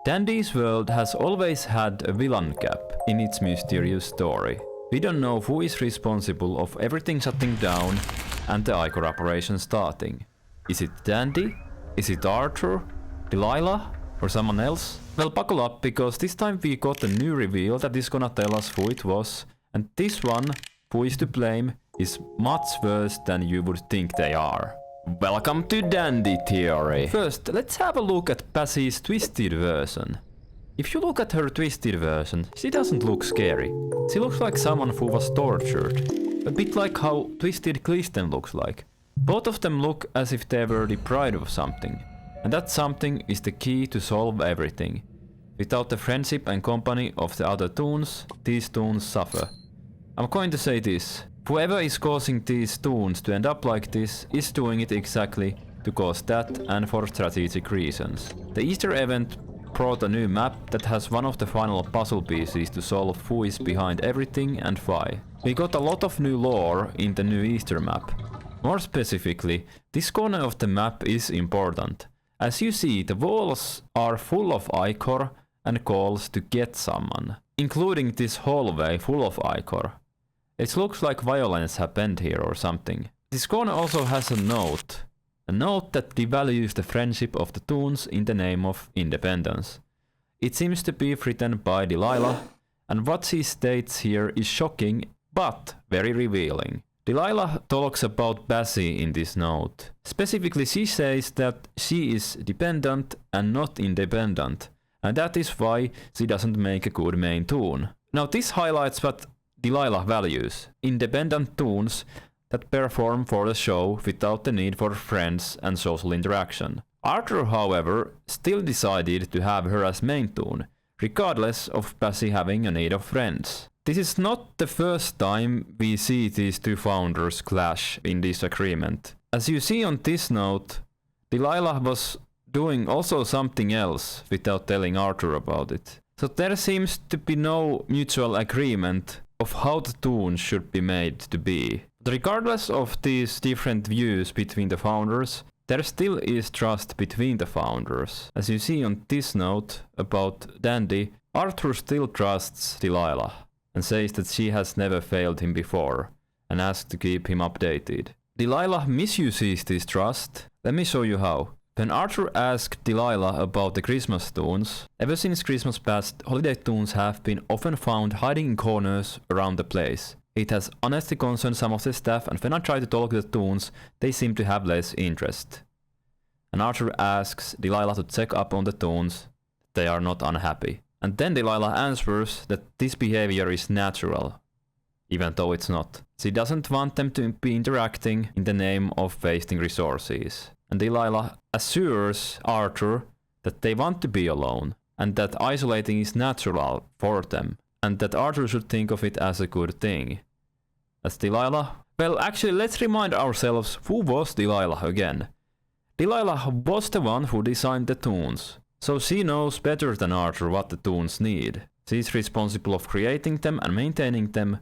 Dandy's world has always had a villain cap in its mysterious story. We don't know who is responsible of everything shutting down and the Icor operation starting. Is it Dandy? Is it Arthur? Delilah? Or someone else? Well, buckle up, because this time we got a new reveal that is gonna tell us who it was, and this one, who is to blame, is much worse than you would think they are. Welcome to Dandy Theory! First, let's have a look at Bassy's twisted version. If you look at her twisted version, she doesn't look scary. She looks like someone who was tortured. A bit like how Twisted Kristen looks like. Both of them look as if they were deprived of something. And that something is the key to solve everything. Without the friendship and company of the other toons, these toons suffer. I'm going to say this. Whoever is causing these toons to end up like this is doing it exactly to cause that and for strategic reasons. The Easter event brought a new map that has one of the final puzzle pieces to solve who is behind everything and why. We got a lot of new lore in the new Easter map. More specifically, this corner of the map is important. As you see, the walls are full of Icor and calls to get someone, including this hallway full of Icor. It looks like violence happened here or something. This corner also has a note that devalues the friendship of the toons in the name of independence. It seems to be written by Delilah, and what she states here is shocking but very revealing. Delilah talks about Bassy in this note. Specifically, she says that she is dependent and not independent, and that is why she doesn't make a good main toon. Now this highlights what Delilah values: independent toons that perform for the show without the need for friends and social interaction. Arthur, however, still decided to have her as main toon, regardless of Bassy having a need of friends. This is not the first time we see these two founders clash in disagreement. As you see on this note, Delilah was doing also something else without telling Arthur about it. So there seems to be no mutual agreement of how the toons should be made to be. But regardless of these different views between the founders, there still is trust between the founders. As you see on this note about Dandy, Arthur still trusts Delilah and says that she has never failed him before, and asks to keep him updated. Delilah misuses this trust. Let me show you how. When Arthur asked Delilah about the Christmas toons, ever since Christmas past, holiday toons have been often found hiding in corners around the place. It has honestly concerned some of the staff, and when I try to talk to the toons, they seem to have less interest. And Arthur asks Delilah to check up on the toons. They are not unhappy. And then Delilah answers that this behavior is natural, even though it's not. She doesn't want them to be interacting in the name of wasting resources. And Delilah assures Arthur that they want to be alone, and that isolating is natural for them, and that Arthur should think of it as a good thing. As Delilah? Well, actually, let's remind ourselves who was Delilah again. Delilah was the one who designed the toons. So she knows better than Arthur what the toons need. She's responsible of creating them and maintaining them,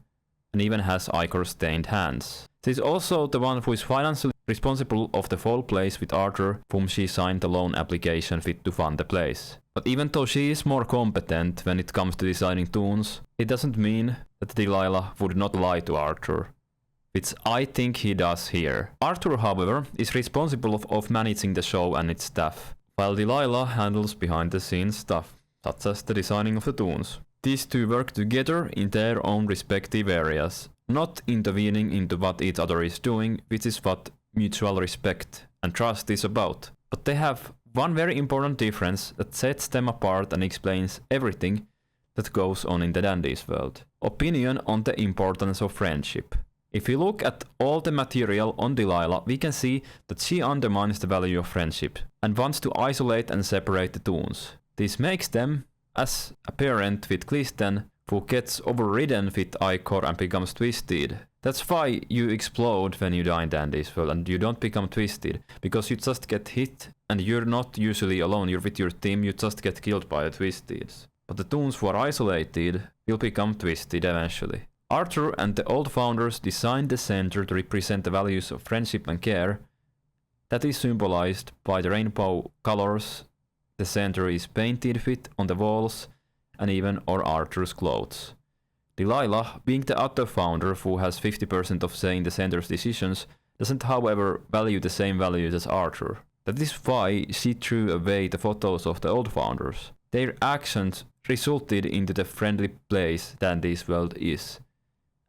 and even has Icor-stained hands. She's also the one who is financially responsible of the whole place with Arthur, whom she signed the loan application with to fund the place. But even though she is more competent when it comes to designing toons, it doesn't mean that Delilah would not lie to Arthur, which I think he does here. Arthur, however, is responsible of managing the show and its staff, while Delilah handles behind-the-scenes stuff, such as the designing of the toons. These two work together in their own respective areas, not intervening into what each other is doing, which is what mutual respect and trust is about. But they have one very important difference that sets them apart and explains everything that goes on in the Dandy's world. Opinion on the importance of friendship. If we look at all the material on Delilah, we can see that she undermines the value of friendship and wants to isolate and separate the toons. This makes them, as apparent with Kristen, who gets overridden with Icor and becomes twisted. That's why you explode when you die in Dandy's world, and you don't become twisted, because you just get hit and you're not usually alone, you're with your team, you just get killed by the twisties. But the toons who are isolated will become twisted eventually. Arthur and the old founders designed the center to represent the values of friendship and care. That is symbolized by the rainbow colors the center is painted fit on the walls and even on Arthur's clothes. Delilah, being the other founder who has 50% of say in the center's decisions, doesn't however value the same values as Arthur. That is why she threw away the photos of the old founders. Their actions resulted into the friendly place that this world is.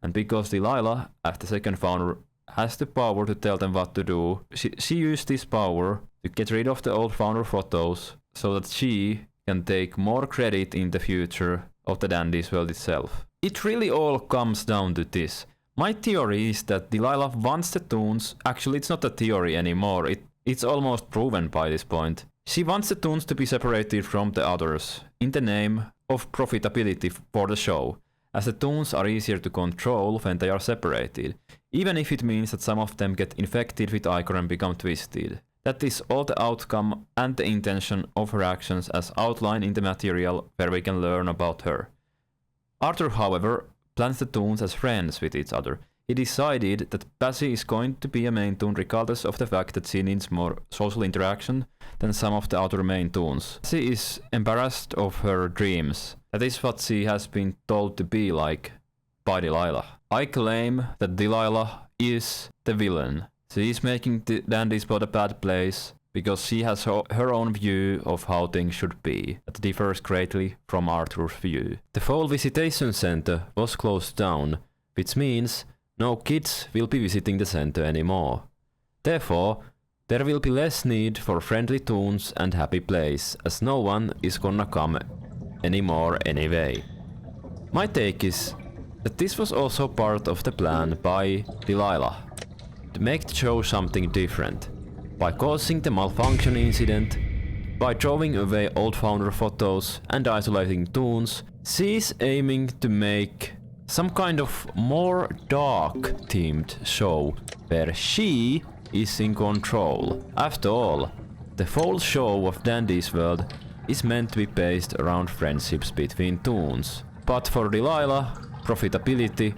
And because Delilah, as the second founder, has the power to tell them what to do, she used this power to get rid of the old founder photos so that she can take more credit in the future of the Dandy's world itself. It really all comes down to this. My theory is that Delilah wants the Toons, actually it's not a theory anymore, it's almost proven by this point. She wants the Toons to be separated from the others, in the name of profitability for the show, as the Toons are easier to control when they are separated, even if it means that some of them get infected with Ichor and become twisted. That is all the outcome and the intention of her actions as outlined in the material where we can learn about her. Arthur, however, plans the Toons as friends with each other. He decided that Passy is going to be a main Toon regardless of the fact that she needs more social interaction than some of the other main Toons. She is embarrassed of her dreams. That is what she has been told to be like by Delilah. I claim that Delilah is the villain. She is making the Dandy's world a bad place because she has her own view of how things should be, that differs greatly from Arthur's view. The Fall Visitation Center was closed down, which means no kids will be visiting the center anymore. Therefore, there will be less need for friendly Toons and happy place, as no one is gonna come anymore anyway. My take is that this was also part of the plan by Delilah, to make the show something different. By causing the malfunction incident, by throwing away old founder photos and isolating Toons, she is aiming to make some kind of more dark-themed show where she is in control. After all, the whole show of Dandy's World is meant to be based around friendships between Toons. But for Delilah, profitability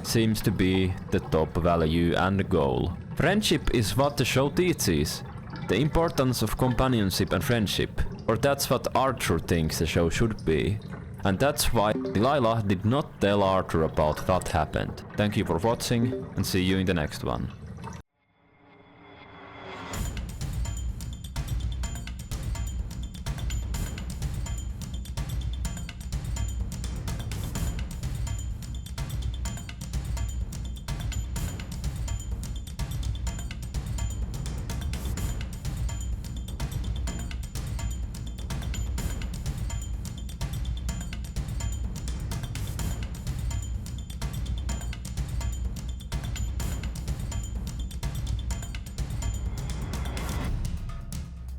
seems to be the top value and goal. Friendship is what the show teaches. The importance of companionship and friendship. Or that's what Arthur thinks the show should be. And that's why Delilah did not tell Arthur about what happened. Thank you for watching and see you in the next one.